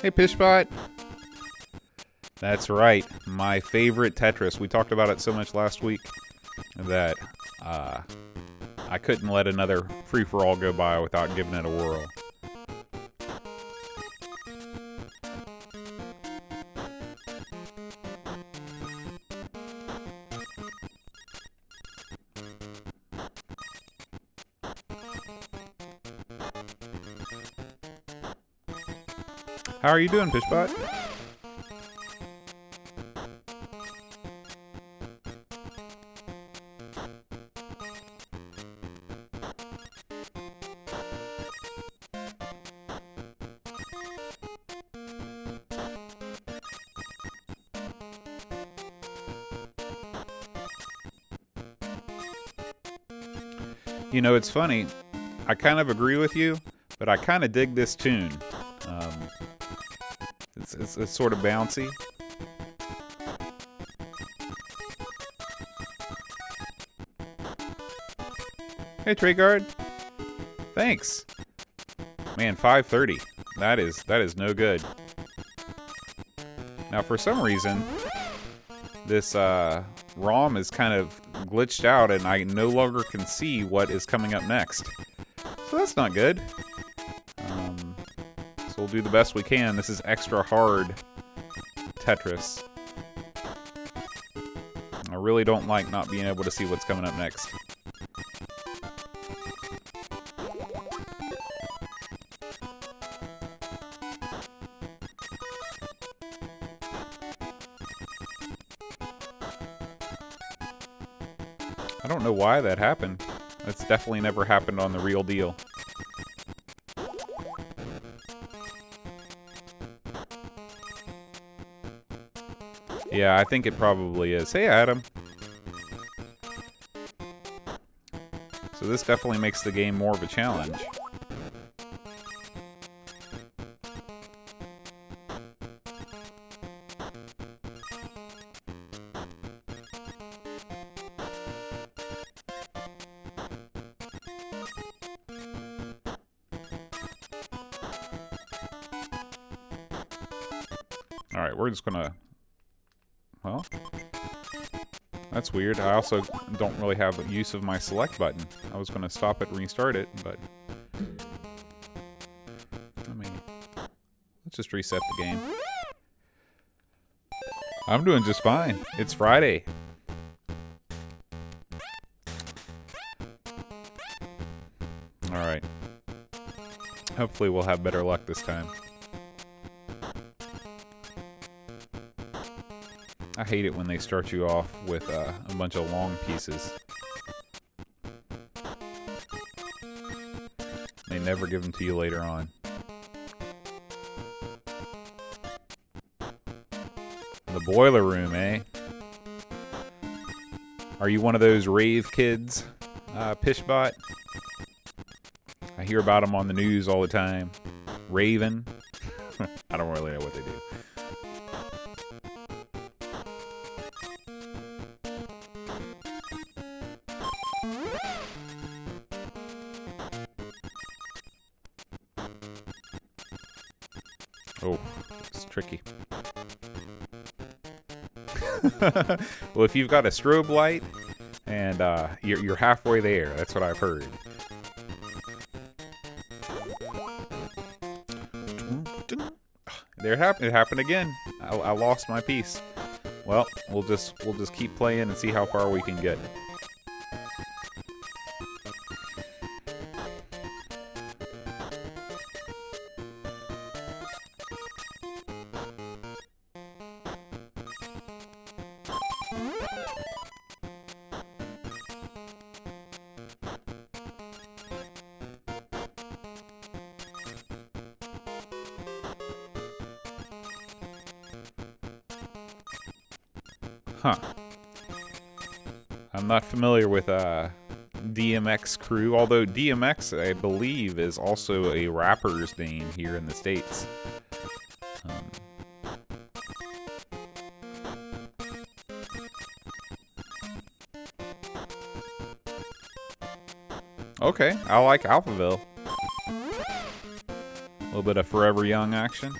Hey, Pishbot. That's right. My favorite Tetris. We talked about it so much last week that I couldn't let another free-for-all go by without giving it a whirl. How are you doing, Pishbot? You know, it's funny. I kind of agree with you, but I kind of dig this tune. It's sort of bouncy. Hey, Treyguard. Thanks. Man, 530. That is no good. Now, for some reason, this ROM is kind of glitched out, and I no longer can see what is coming up next. So that's not good. So we'll do the best we can. This is extra hard Tetris. I really don't like not being able to see what's coming up next. I don't know why that happened. That's definitely never happened on the real deal. Yeah, I think it probably is. Hey, Adam. So this definitely makes the game more of a challenge. Alright, we're just gonna... Well, that's weird. I also don't really have use of my select button. I was gonna stop it and restart it, but... I mean... Let's just reset the game. I'm doing just fine. It's Friday. Alright. Hopefully we'll have better luck this time. I hate it when they start you off with a bunch of long pieces. They never give them to you later on. The boiler room, eh? Are you one of those rave kids, Pishbot? I hear about them on the news all the time. Raving. I don't really know what they do. Oh, it's tricky. Well, if you've got a strobe light and you're halfway there, that's what I've heard. There it happened again. I lost my piece. Well, we'll just keep playing and see how far we can get. Huh. I'm not familiar with DMX Crew, although DMX, I believe, is also a rapper's name here in the States. Okay, I like Alphaville. A little bit of Forever Young action.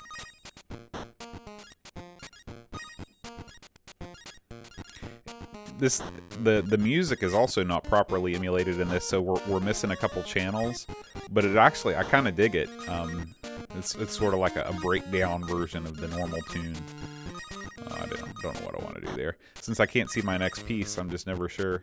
the music is also not properly emulated in this, so we're missing a couple channels. But it actually, I kind of dig it. It's sort of like a breakdown version of the normal tune. I don't know what I want to do there. Since I can't see my next piece, I'm just never sure.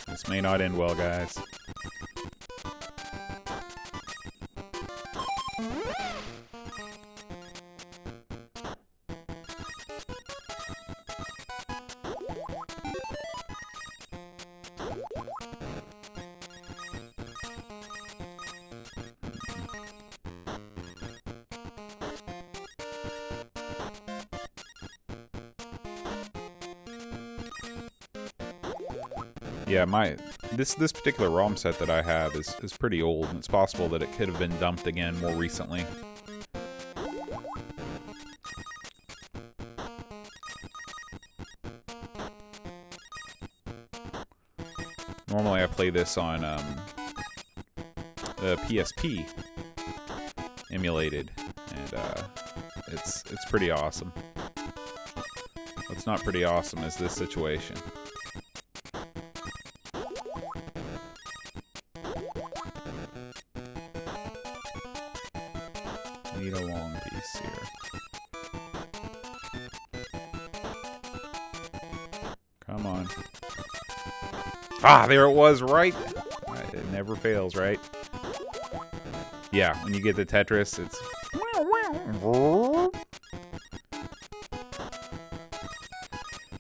This may not end well, guys. Yeah, this particular ROM set that I have is pretty old, and it's possible that it could have been dumped again more recently. Normally I play this on the PSP emulated, and it's pretty awesome. What's not pretty awesome is this situation. Need a long piece here. Come on. Ah, there it was, right? It never fails, right? Yeah, when you get the Tetris, it's...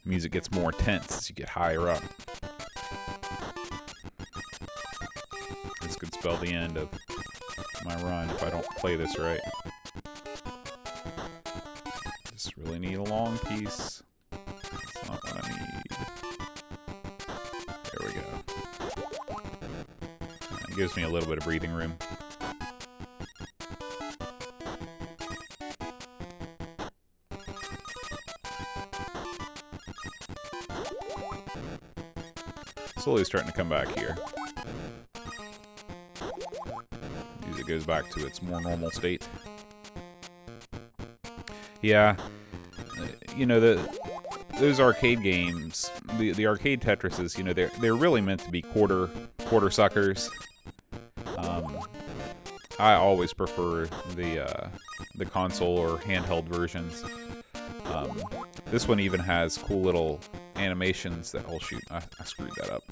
Music gets more tense as you get higher up. This could spell the end of my run if I don't play this right. Just really need a long piece. That's not what I need. There we go. It gives me a little bit of breathing room. Slowly starting to come back here. Music goes back to its more normal state. Yeah, you know, those arcade games, the arcade Tetrises, you know, they're really meant to be quarter suckers. I always prefer the console or handheld versions. This one even has cool little animations that, oh shoot, I screwed that up.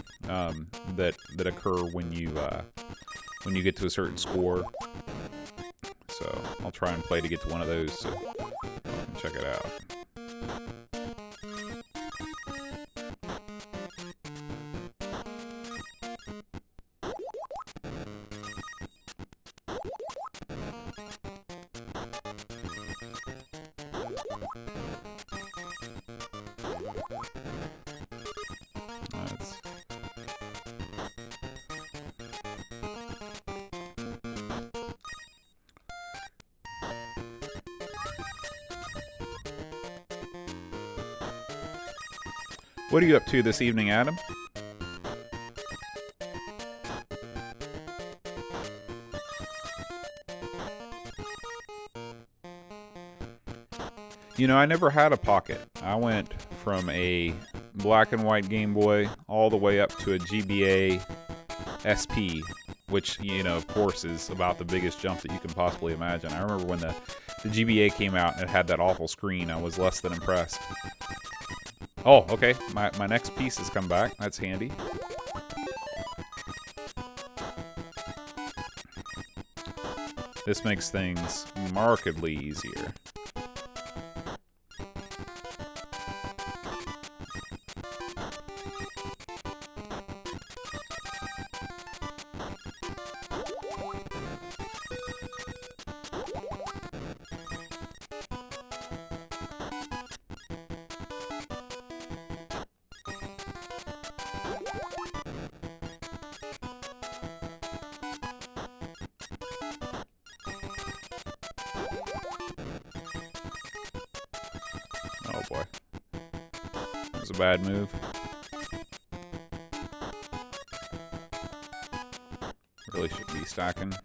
That occur when you get to a certain score. So I'll try and play to get to one of those. So check it out. What are you up to this evening, Adam? You know, I never had a Pocket. I went from a black and white Game Boy all the way up to a GBA SP, which, you know, of course is about the biggest jump that you can possibly imagine. I remember when the GBA came out and it had that awful screen, I was less than impressed. Oh, okay. My next piece has come back. That's handy. This makes things markedly easier. was a bad move. Really should be stacking. There.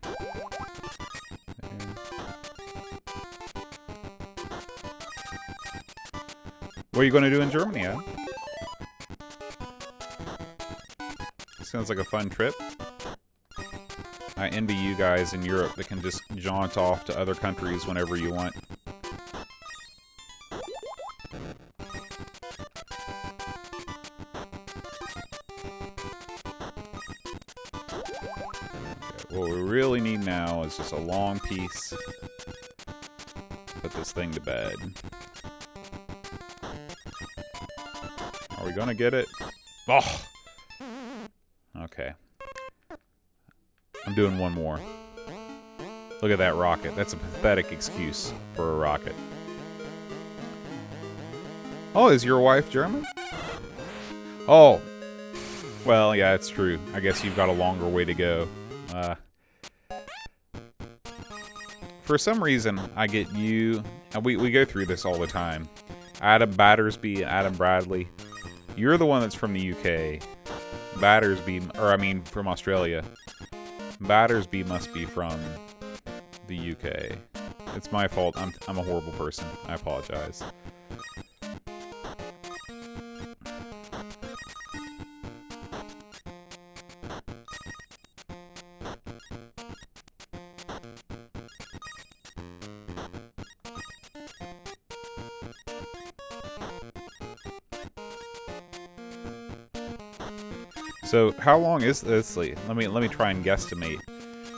What are you going to do in Germany, Adam? Sounds like a fun trip. I envy you guys in Europe that can just jaunt off to other countries whenever you want. What we really need now is just a long piece. Put this thing to bed. Are we gonna get it? Oh! Okay. I'm doing one more. Look at that rocket. That's a pathetic excuse for a rocket. Oh, is your wife German? Oh. Well, yeah, it's true. I guess you've got a longer way to go. For some reason, I get you... We go through this all the time. Adam Battersby, Adam Bradley. You're the one that's from the UK. Battersby... Or, I mean, from Australia. Battersby must be from the UK. It's my fault. I'm a horrible person. I apologize. So, how long is this? Let me try and guesstimate.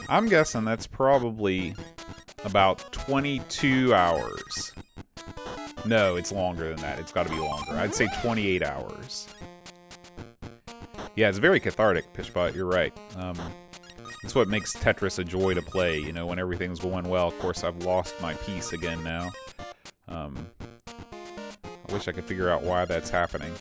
I'm guessing that's probably about 22 hours. No, it's longer than that. It's got to be longer. I'd say 28 hours. Yeah, it's very cathartic, Pishbot. You're right. That's what makes Tetris a joy to play, you know, when everything's going well. Of course, I've lost my piece again now. I wish I could figure out why that's happening.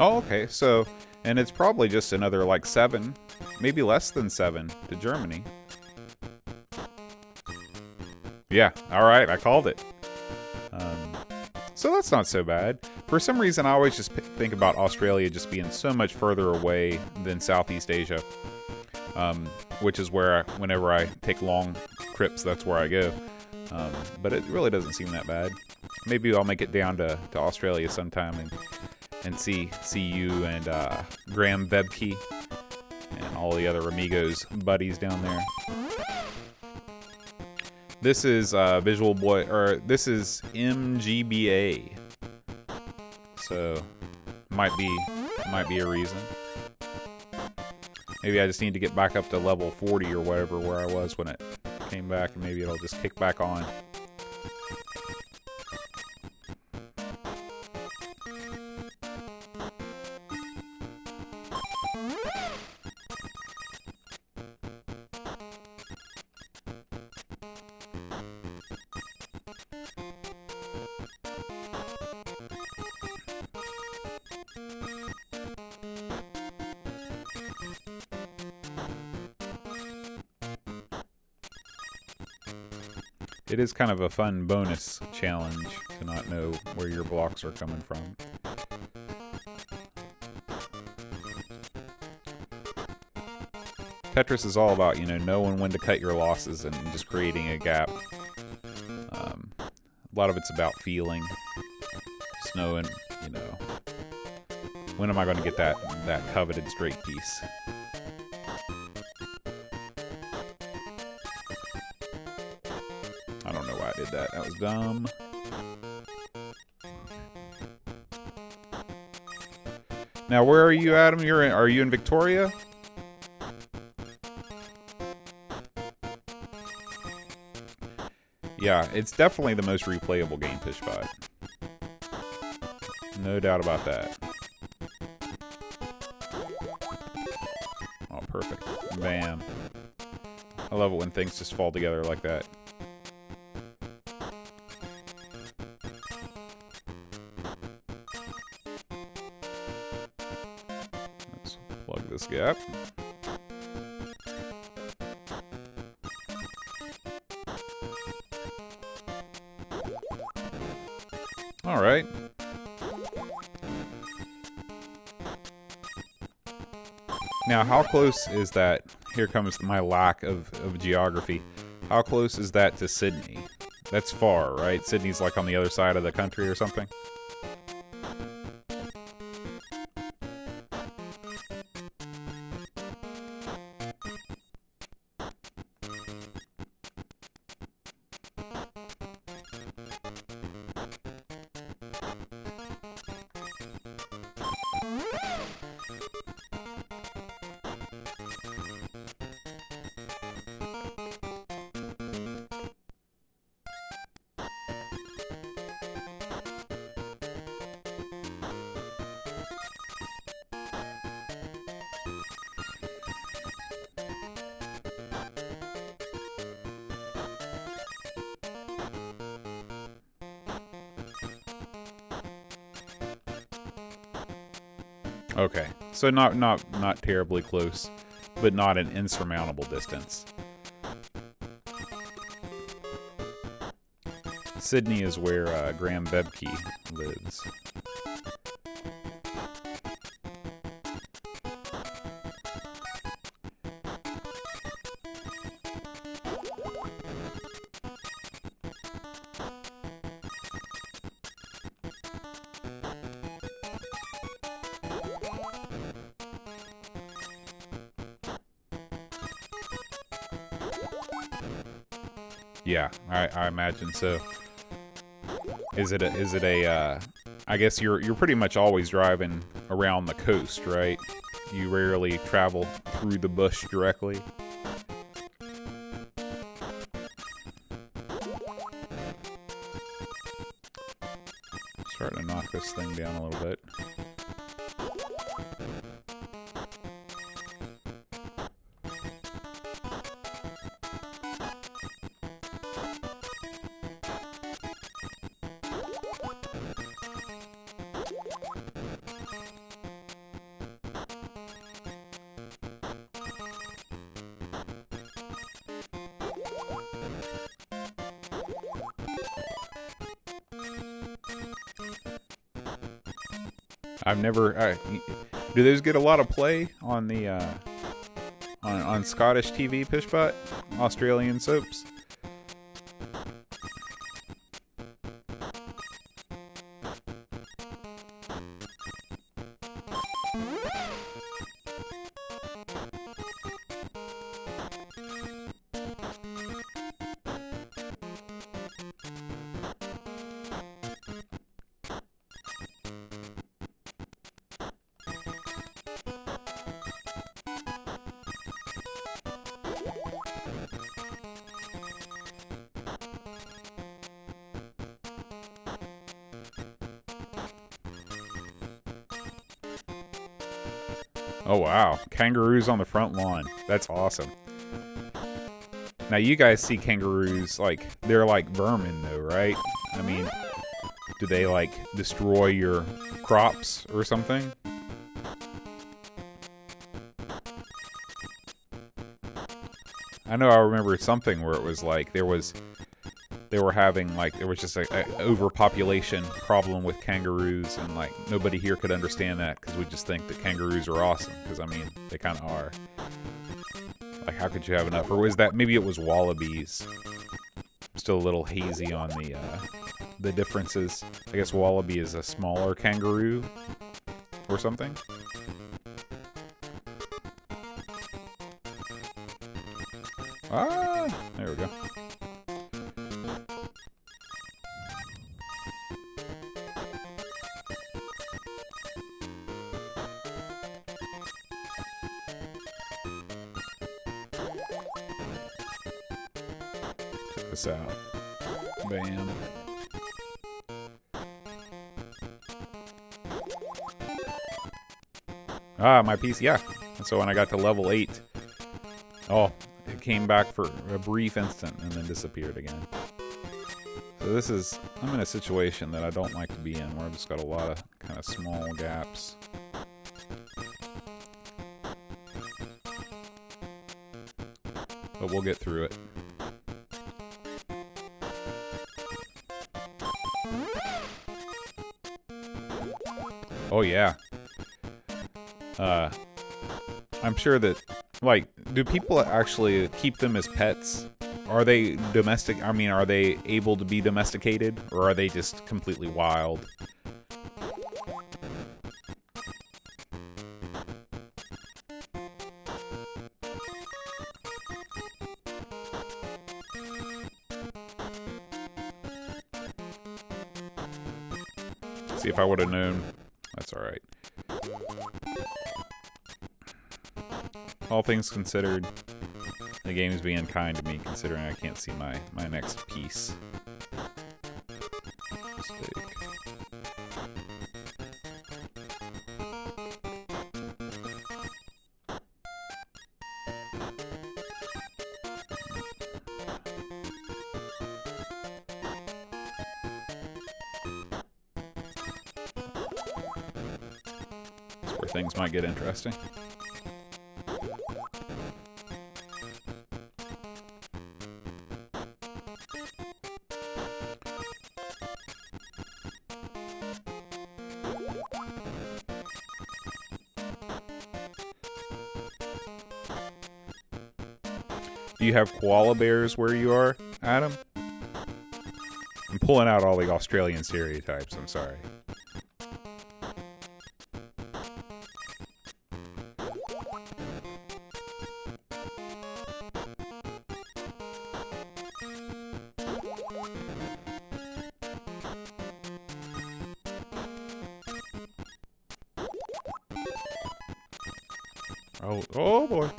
Oh, okay, so, and it's probably just another, like, 7, maybe less than 7 to Germany. Yeah, alright, I called it. So that's not so bad. For some reason, I always just think about Australia just being so much further away than Southeast Asia. Which is where, whenever I take long trips, that's where I go. But it really doesn't seem that bad. Maybe I'll make it down to Australia sometime and see you and Graham Bebke and all the other Amigos buddies down there. This is Visual Boy, or this is MGBA. So might be a reason. Maybe I just need to get back up to level 40 or whatever where I was when it came back, and maybe it'll just kick back on. It is kind of a fun bonus challenge to not know where your blocks are coming from. Tetris is all about, you know, knowing when to cut your losses and just creating a gap. A lot of it's about feeling. Just knowing, you know, when am I going to get that coveted straight piece. I don't know why I did that. That was dumb. Now, where are you, Adam? Are you in Victoria? Yeah, it's definitely the most replayable game, Fishbot. No doubt about that. Oh, perfect. Bam. I love it when things just fall together like that. Let's plug this gap. All right. Now, how close is that? Here comes my lack of geography. How close is that to Sydney? That's far, right? Sydney's like on the other side of the country or something? Okay, so not terribly close, but not an insurmountable distance. Sydney is where Graham Bebke lives. Yeah, I imagine so. Is it a I guess you're pretty much always driving around the coast, right? You rarely travel through the bush directly. Starting to knock this thing down a little bit. I've never. Do those get a lot of play on the on Scottish TV, Fishbot? Australian soaps? Oh wow, kangaroos on the front lawn. That's awesome. Now you guys see kangaroos, like, they're like vermin though, right? I mean, do they like destroy your crops or something? I know I remember something where it was like they were having, like, there was just a overpopulation problem with kangaroos, and like nobody here could understand that because we just think that kangaroos are awesome, because I mean they kind of are. Like, how could you have enough? Or was that, maybe it was wallabies? Still a little hazy on the differences. I guess wallaby is a smaller kangaroo or something. Ah, there we go. this out. Bam. Ah, my piece, yeah. And so when I got to level 8, oh, it came back for a brief instant and then disappeared again. So this is, I'm in a situation that I don't like to be in, where I've just got a lot of kind of small gaps. But we'll get through it. Oh yeah. I'm sure that, like, do people actually keep them as pets? Are they domestic? I mean, are they able to be domesticated, or are they just completely wild? See, if I would have known. That's all right. All things considered, the game is being kind to me, considering I can't see my next piece. Mistake. That's where things might get interesting. Do you have koala bears where you are, Adam? I'm pulling out all the Australian stereotypes, I'm sorry. Oh boy.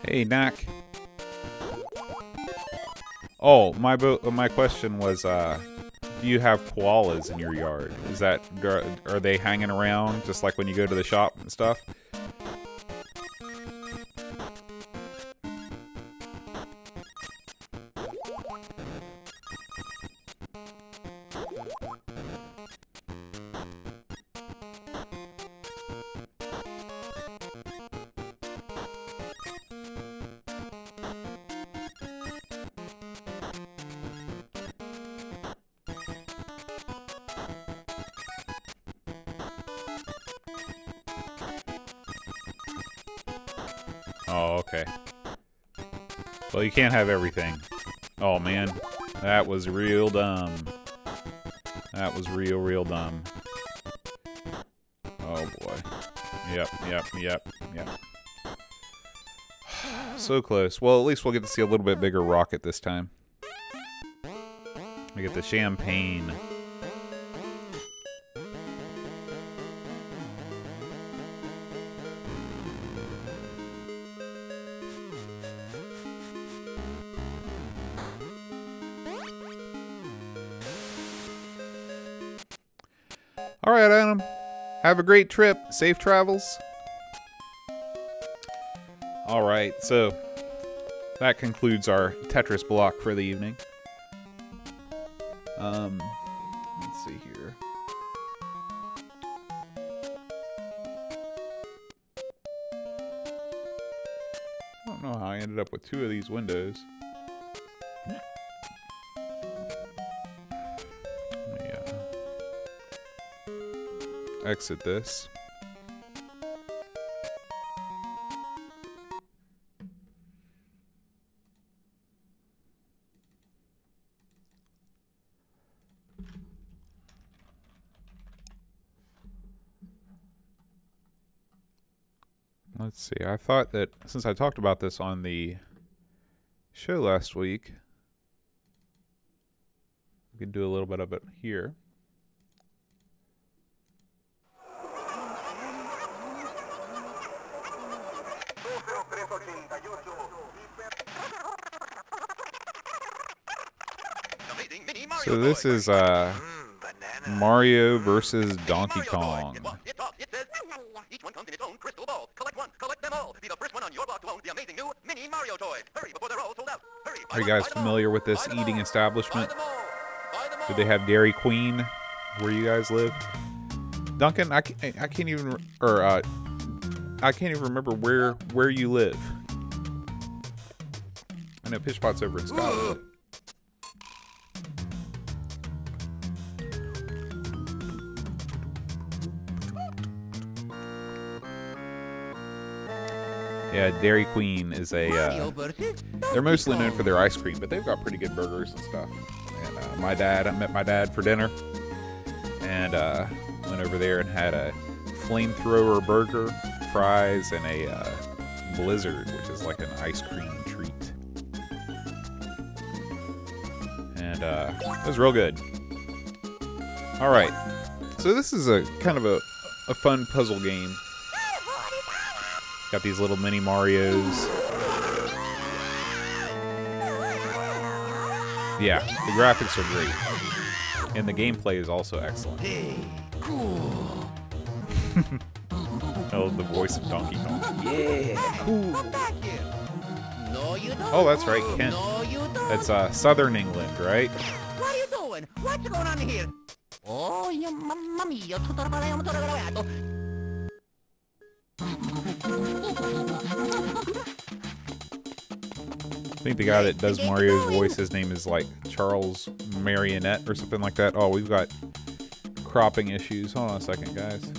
Hey, Knack. Oh, my question was, do you have koalas in your yard? Is that, are they hanging around just like when you go to the shop and stuff? Oh, okay. Well, you can't have everything. Oh, man. That was real dumb. That was real dumb. Oh, boy. Yep. So close. Well, at least we'll get to see a little bit bigger rocket this time. We get the champagne. All right, Adam. Have a great trip. Safe travels. All right, so that concludes our Tetris block for the evening. Let's see here. I ended up with 2 of these windows. Let me exit this. Let's see, I thought that since I talked about this on the show last week, we could do a little bit of it here. So this is Mario versus Donkey Kong. Each one comes in its own crystal ball. Collect one, collect them all. Be the first one on your block to own the amazing new mini Mario toys. Hurry before they're all sold out. Hurry. Are you guys familiar with this eating establishment? Do they have Dairy Queen where you guys live? Duncan, I can't even I can't even remember where you live. I know Pishpot's over in Scotland. Yeah, Dairy Queen is a, they're mostly known for their ice cream, but they've got pretty good burgers and stuff. And I met my dad for dinner, and went over there and had a flamethrower burger, fries, and a blizzard, which is like an ice cream treat. And it was real good. All right, so this is a kind of a fun puzzle game. Got these little mini Marios. Yeah, the graphics are great. And the gameplay is also excellent. I love the voice of Donkey Kong. Yeah. Cool. Oh, that's right, Kent. That's Southern England, right? What are you doing? What's going on here? Oh, your mommy, your I think the guy that does Mario's voice, his name is like Charles Marionette or something like that. Oh, we've got cropping issues. Hold on a second, guys.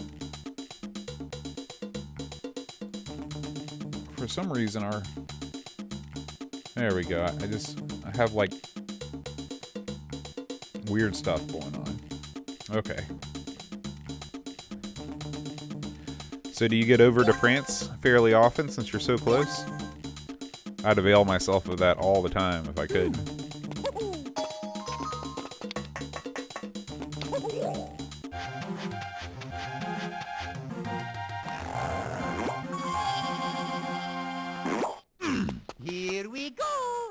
For some reason, there we go. I have like weird stuff going on. Okay. So do you get over to France fairly often since you're so close? I'd avail myself of that all the time if I could. Here we go.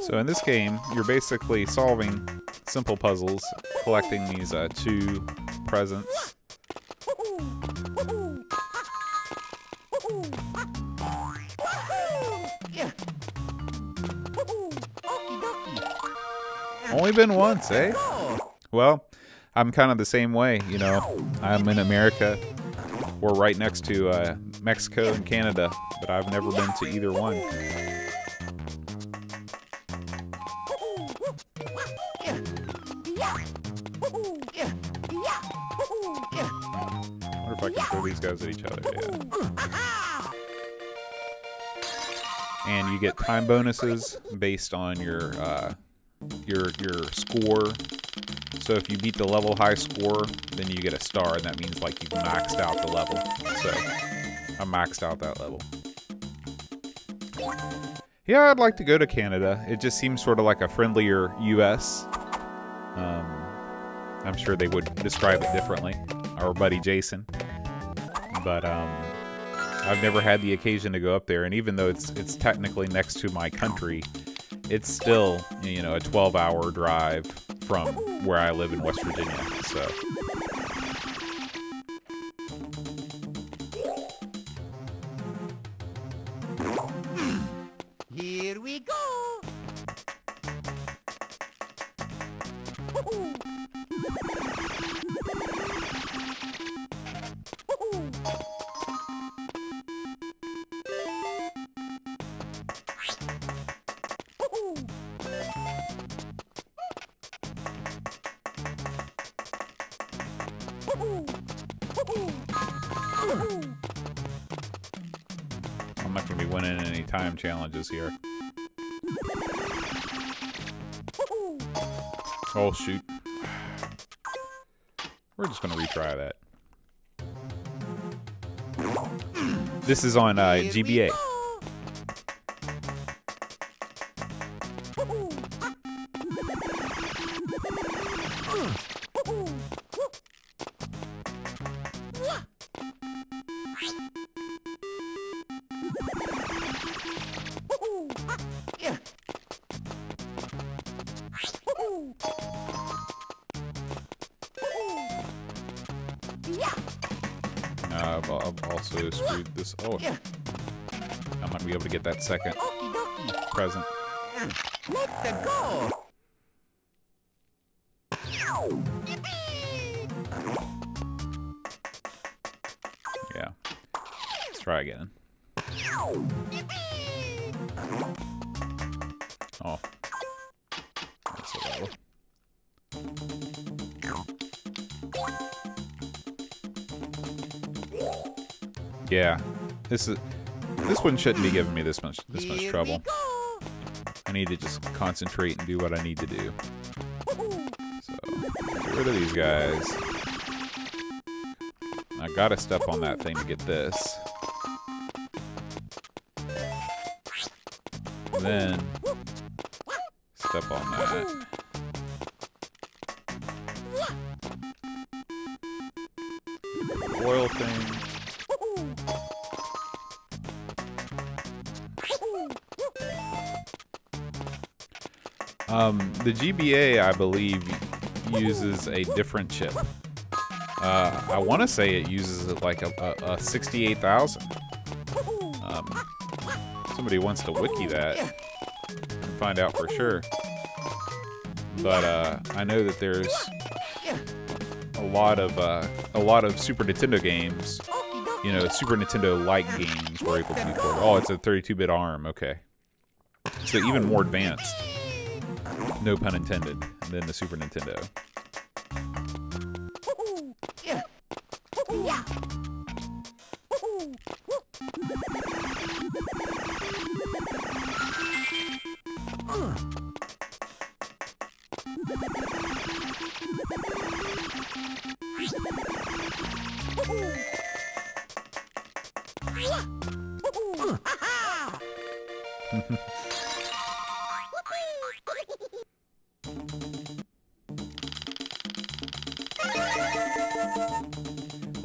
So in this game, you're basically solving simple puzzles, collecting these 2 presents. Only been once, eh? Well, I'm kind of the same way, you know. I'm in America. We're right next to Mexico and Canada, but I've never been to either one. I wonder if I can throw these guys at each other, yeah. And you get time bonuses based on your score. So if you beat the level high score, then you get a star, and that means like you've maxed out the level. So I maxed out that level. Yeah, I'd like to go to Canada. It just seems sort of like a friendlier US. I'm sure they would describe it differently, our buddy Jason. But I've never had the occasion to go up there, and even though it's technically next to my country, it's still, you know, a 12-hour drive from where I live in West Virginia, so. Here we go. time challenges here. Oh, shoot. We're just going to retry that. This is on GBA. I've also screwed this. Oh, I might be able to get that second present. Let's go. Yeah. Let's try again. Oh. That's a level. Yeah. This one shouldn't be giving me this much trouble. I need to just concentrate and do what I need to do. So, get rid of these guys. I gotta step on that thing to get this. And then step on that. Oil thing. The GBA, I believe, uses a different chip. I want to say it uses like a 68,000. Somebody wants to wiki that and find out for sure. But I know that there's a lot of Super Nintendo games, you know, Super Nintendo-like games were able to be ported. Oh, it's a 32-bit ARM. Okay, so even more advanced. No pun intended, than the Super Nintendo.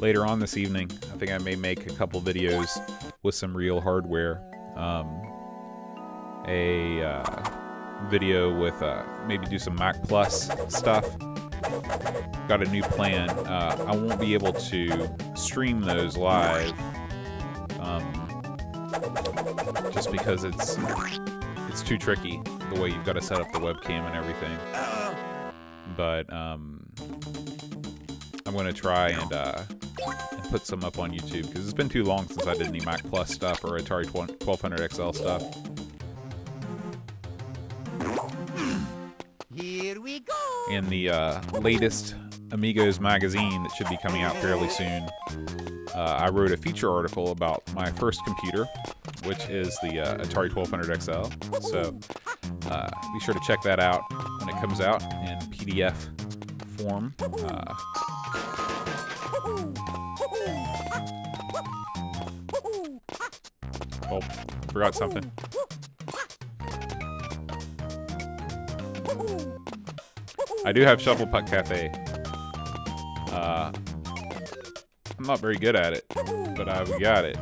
Later on this evening, I think I may make a couple videos with some real hardware. A video with maybe do some Mac Plus stuff. Got a new plan. I won't be able to stream those live, just because it's too tricky the way you've got to set up the webcam and everything. But I'm gonna try and put some up on YouTube, because it's been too long since I did any Mac Plus stuff or Atari 1200 XL stuff. Here we go. In the latest Amigos magazine that should be coming out fairly soon, I wrote a feature article about my first computer, which is the Atari 1200 XL. So be sure to check that out when it comes out in PDF form. Oh, forgot something. I do have Shuffle Putt Cafe. I'm not very good at it, but I've got it.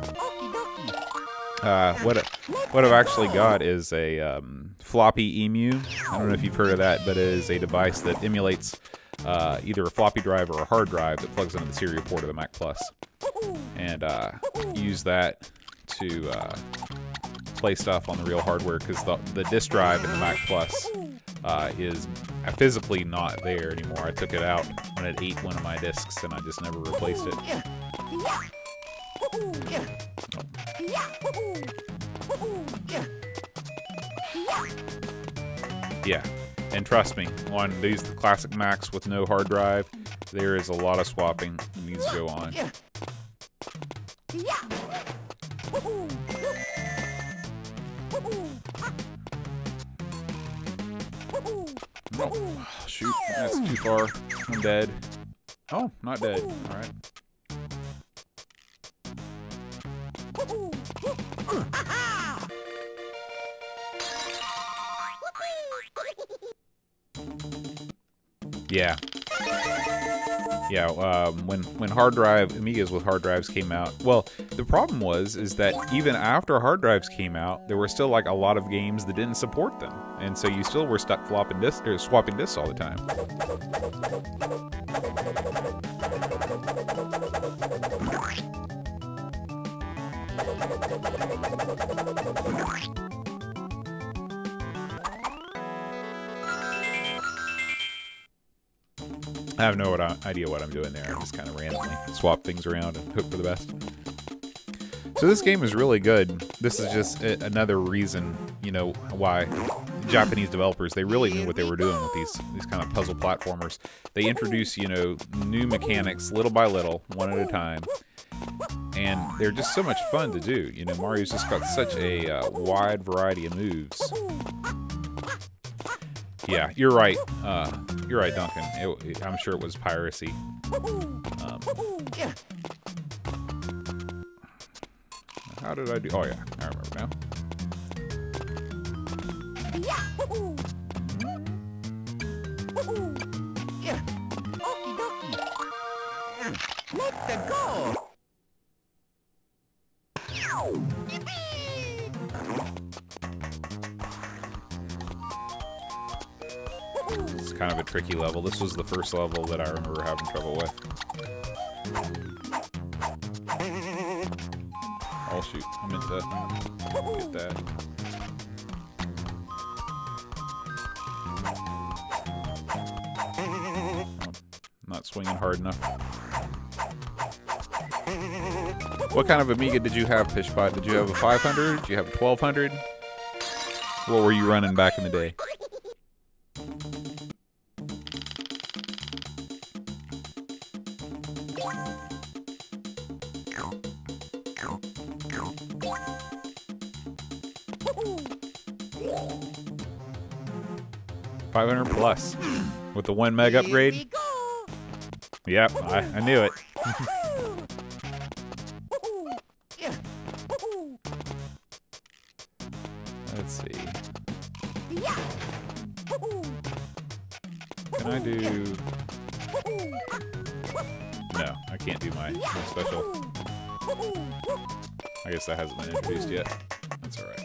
What I've actually got is a floppy emu. I don't know if you've heard of that, but it is a device that emulates either a floppy drive or a hard drive that plugs into the serial port of the Mac Plus, and use that to play stuff on the real hardware, because the disk drive in the Mac Plus is physically not there anymore. I took it out when it ate one of my discs, and I just never replaced it. Yeah, and trust me, on these classic Macs with no hard drive, there is a lot of swapping that needs to go on. Oh, shoot, that's too far. I'm dead. Oh, not dead. All right. Yeah. Yeah, when hard drive, Amigos with hard drives came out, well, the problem is that even after hard drives came out, there were still like a lot of games that didn't support them. And so you still were stuck flopping discs, or swapping discs all the time. I have no idea what I'm doing there. I just kind of randomly swap things around and hope for the best. So this game is really good. This is just another reason, you know, why Japanese developers, they really knew what they were doing with these kind of puzzle platformers. They introduce, you know, new mechanics little by little, one at a time. And they're just so much fun to do. You know, Mario's just got such a wide variety of moves. Yeah, you're right. You're right, Duncan. I'm sure it was piracy. How did I do? Oh yeah, I remember now. Okie dokie. Let's go. It's kind of a tricky level. This was the first level that I remember having trouble with. Oh shoot, I meant to get that. Not swinging hard enough. What kind of Amiga did you have, Fishbot? Did you have a 500? Did you have a 1200? What were you running back in the day? $500 plus with the 1 meg upgrade. Yep, I knew it. Let's see. Can I do? No, I can't do my special. I guess that hasn't been introduced yet. That's all right.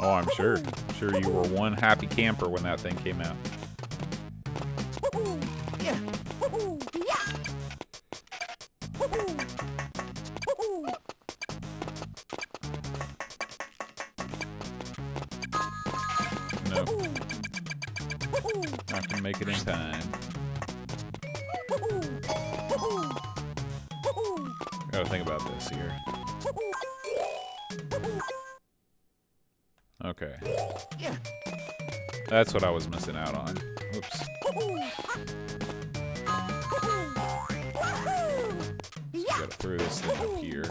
Oh, I'm sure. I'm sure you were one happy camper when that thing came out. No. Not gonna make it in time. Gotta think about this here. Okay. That's what I was missing out on. Oops. You gotta throw this thing up here.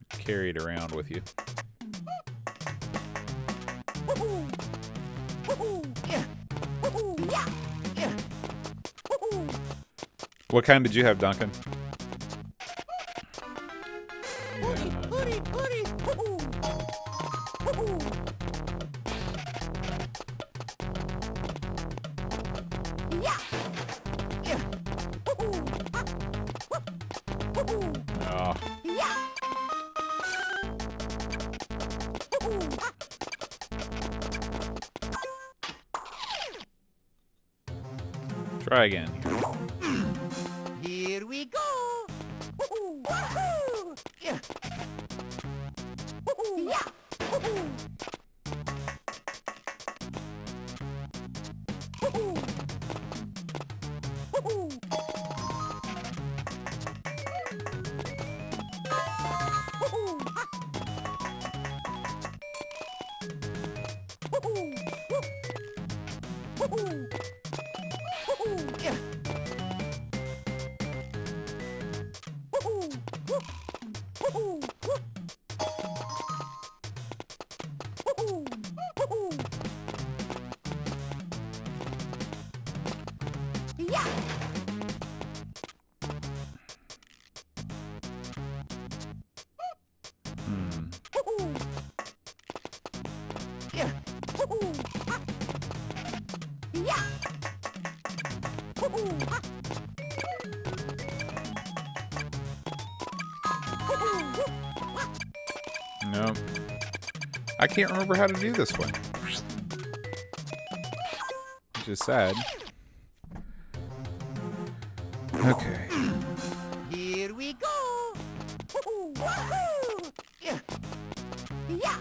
Carry it around with you. What kind did you have, Duncan? Try again. Here we go. Yeah. No. I can't remember how to do this one. Which is sad. Okay. Here we go. Yeah. Yeah.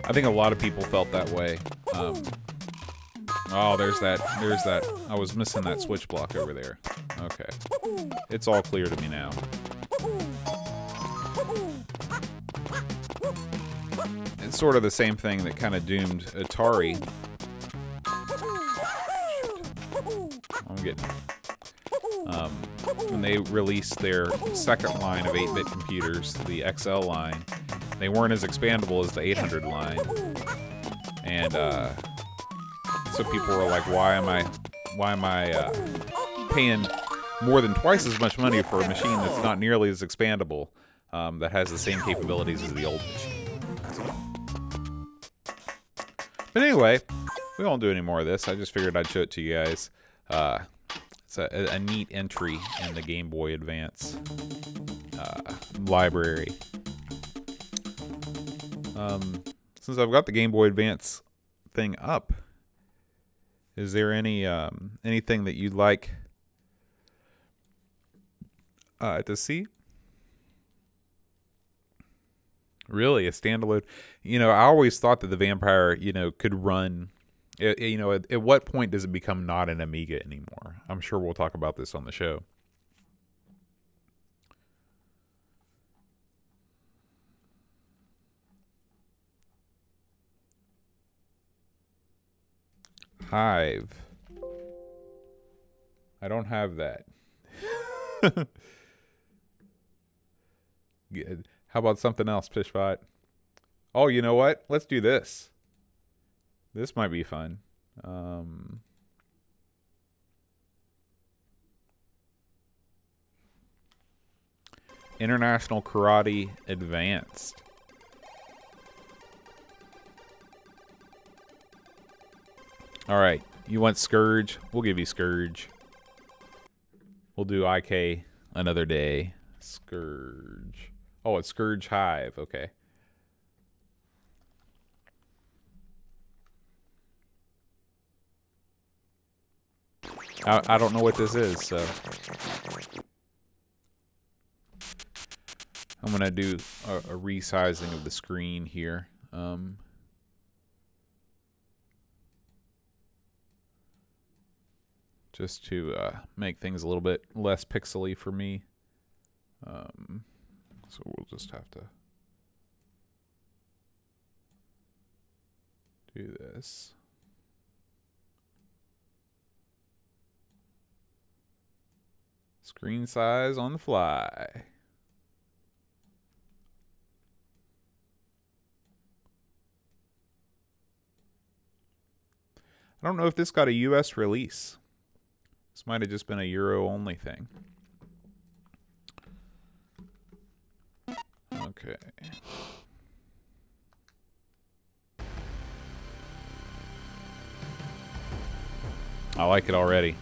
I think a lot of people felt that way. Oh, there's that. I was missing that switch block over there. Okay. It's all clear to me now. It's sort of the same thing that kind of doomed Atari. I'm getting... when they released their second line of 8-bit computers, the XL line, they weren't as expandable as the 800 line. And so people were like, why am I paying more than twice as much money for a machine that's not nearly as expandable, that has the same capabilities as the old machine? But anyway, we won't do any more of this. I just figured I'd show it to you guys. It's a neat entry in the Game Boy Advance library. Since I've got the Game Boy Advance thing up, is there any anything that you'd like to see? Really, a standalone? You know, I always thought that the Vampire, you know, could run. You know, at what point does it become not an Amiga anymore? I'm sure we'll talk about this on the show. Hive. I don't have that. Good. How about something else, Pishbot? Oh, you know what? Let's do this. This might be fun. International Karate Advanced. Alright, you want Scourge? We'll give you Scourge. We'll do IK another day. Scourge. Oh, it's Scourge Hive. Okay. I don't know what this is, so I'm gonna do a resizing of the screen here. Just to make things a little bit less pixely for me. So we'll just have to do this. Screen size on the fly. I don't know if this got a US release. This might have just been a Euro only thing. Okay. I like it already.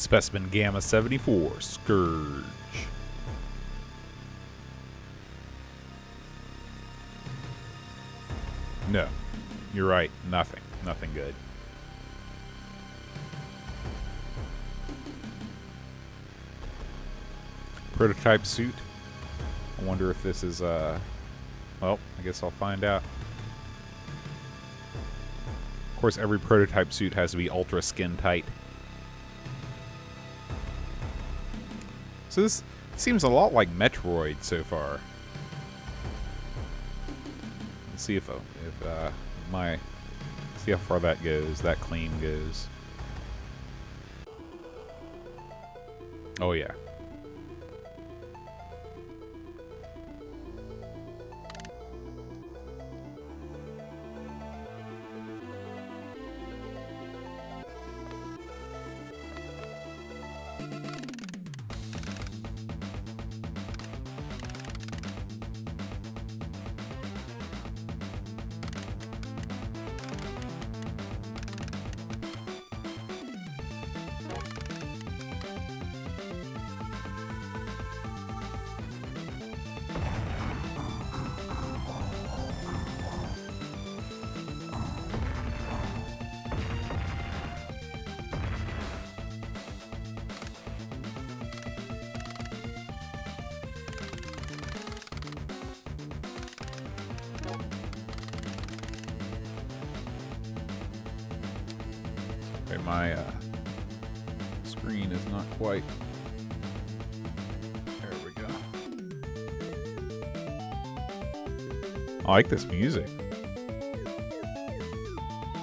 Specimen Gamma 74, Scourge. No, you're right. Nothing. Nothing good. Prototype suit. I wonder if this is, well, I guess I'll find out. Of course, every prototype suit has to be ultra skin tight. So this seems a lot like Metroid so far. Let's see if see how far that goes. That clean goes. Oh yeah. Okay, my screen is not quite. There we go. I like this music.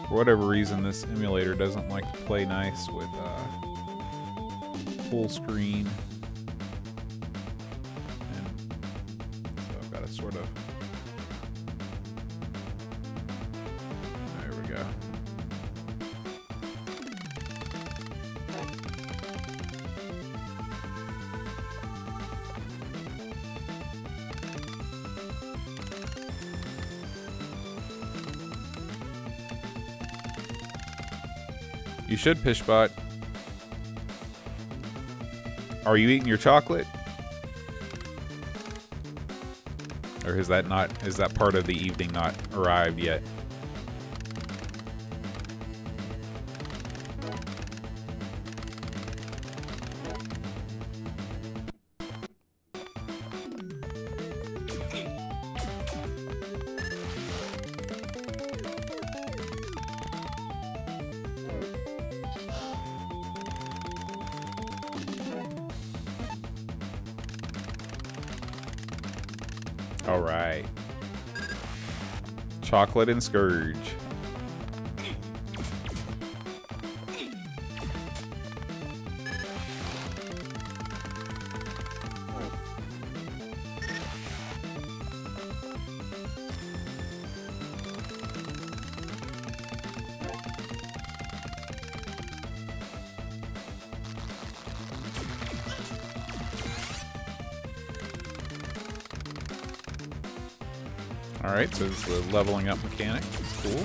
For whatever reason, this emulator doesn't like to play nice with full screen. And so I've got to sort of... There we go. You should, Pishbot. Are you eating your chocolate? Or is that part of the evening not arrived yet? All right. Chocolate and Scourge. Alright, so it's the leveling up mechanic. That's cool.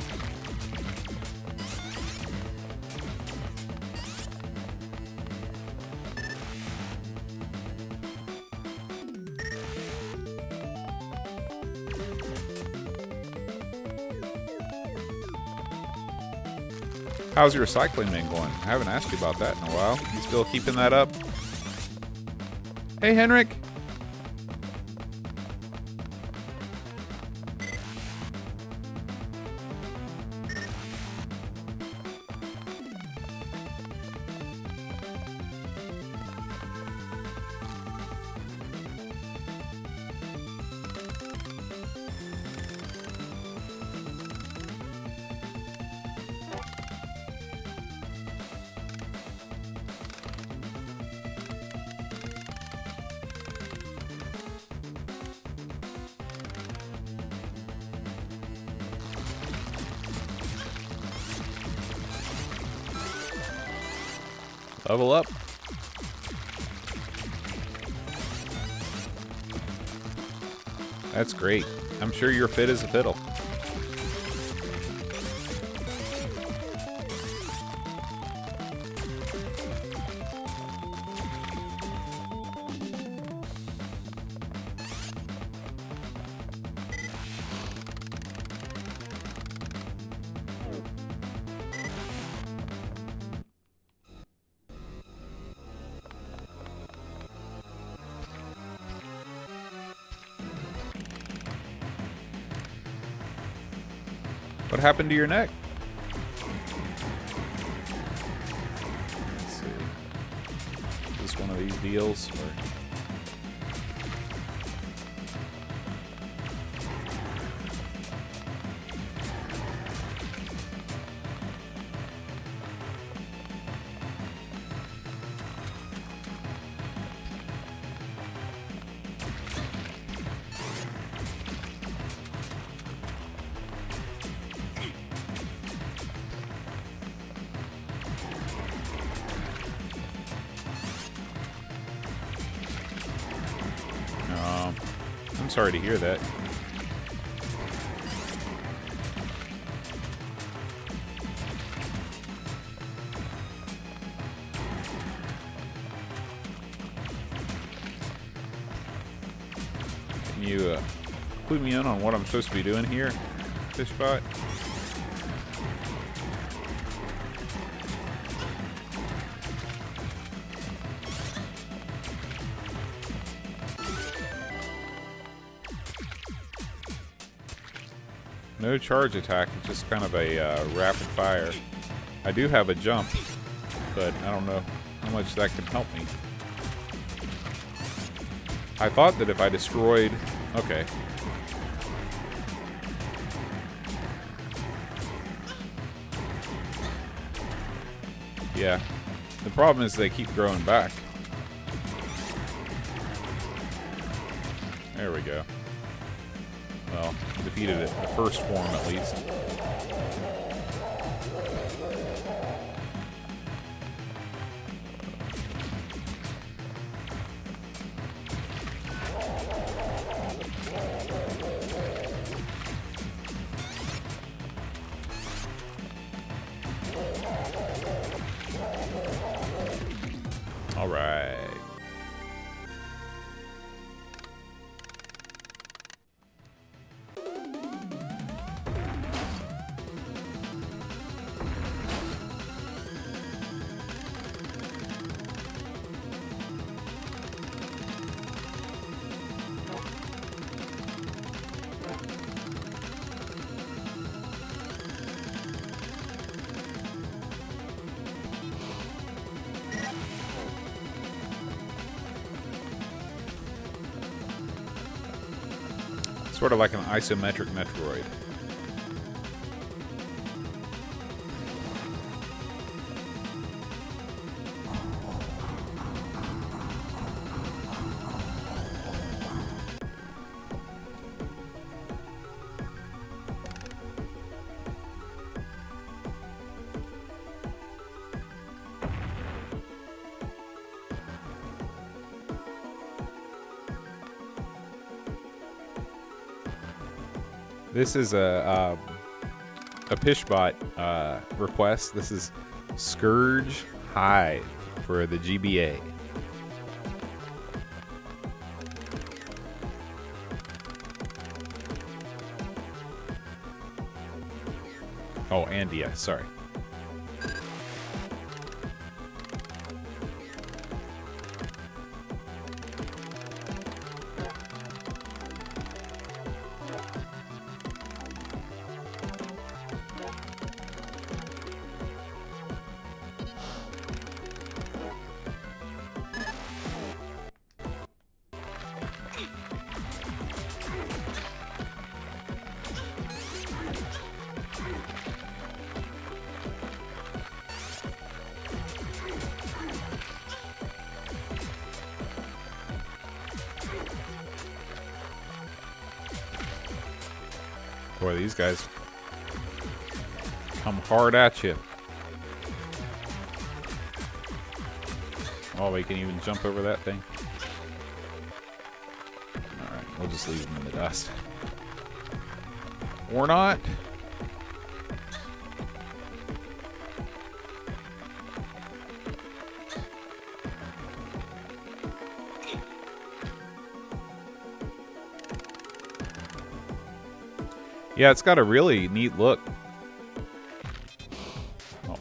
How's your recycling been going? I haven't asked you about that in a while. You still keeping that up? Hey, Henrik! Level up. That's great. I'm sure you're fit as a fiddle. What happened to your neck? Let's see. Is this one of these deals? Or... I'm sorry to hear that. Can you clue me in on what I'm supposed to be doing here, Fishbot? No charge attack, it's just kind of a rapid fire. I do have a jump, but I don't know how much that can help me. I thought that if I destroyed... Okay. Yeah. The problem is they keep growing back. There we go. Well, defeated it in the first form at least. All right. Sort of like an isometric Metroid. This is a Pishbot request. This is Scourge Hive for the GBA. Oh, and yeah, sorry. Boy, these guys come hard at you. Oh, we can even jump over that thing. Alright, we'll just leave them in the dust. Or not. Yeah, it's got a really neat look. Oh.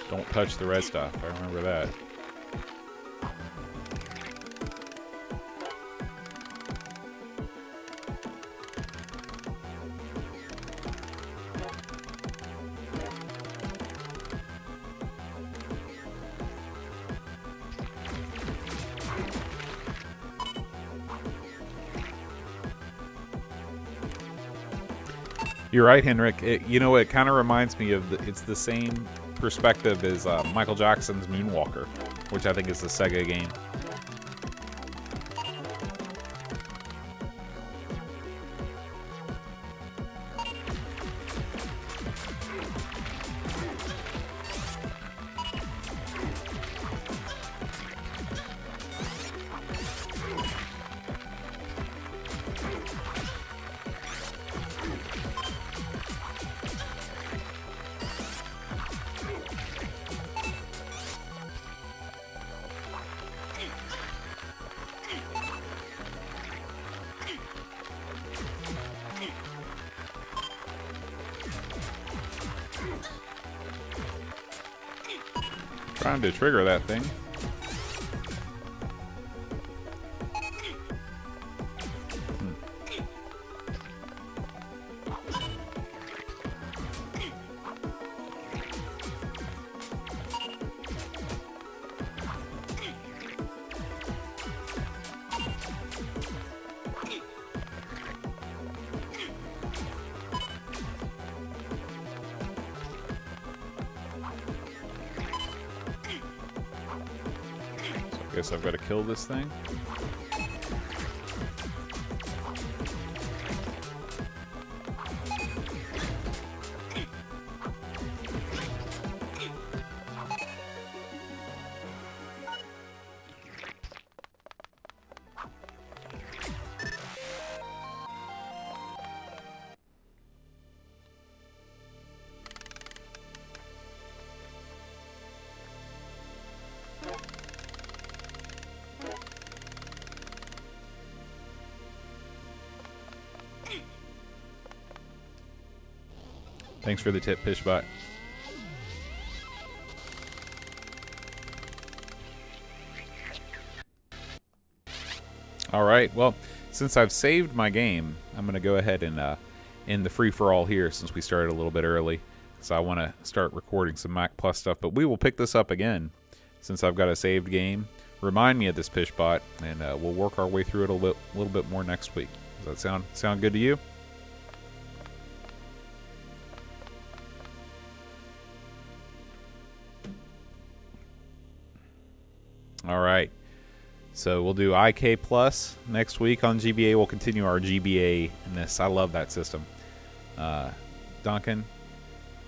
Don't touch the red stuff. I remember that. You're right, Henrik. You know, it kind of reminds me of it's the same perspective as Michael Jackson's Moonwalker, which I think is a Sega game. Trying to trigger that thing. Guess I've got to kill this thing. Thanks for the tip, Pishbot. Alright, well, since I've saved my game, I'm going to go ahead and end the free-for-all here since we started a little bit early. So I want to start recording some Mac Plus stuff, but we will pick this up again since I've got a saved game. Remind me of this, Pishbot, and we'll work our way through it a little bit more next week. Does that sound good to you? All right, so we'll do IK Plus next week on GBA. We'll continue our GBA-ness. I love that system. Duncan,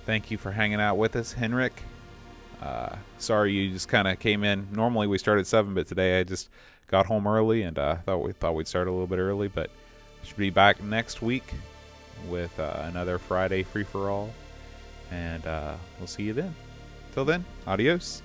thank you for hanging out with us. Henrik, sorry you just kind of came in. Normally we start at 7, but today I just got home early and thought we'd start a little bit early. But should be back next week with another Friday free-for-all, and we'll see you then. Till then, adios.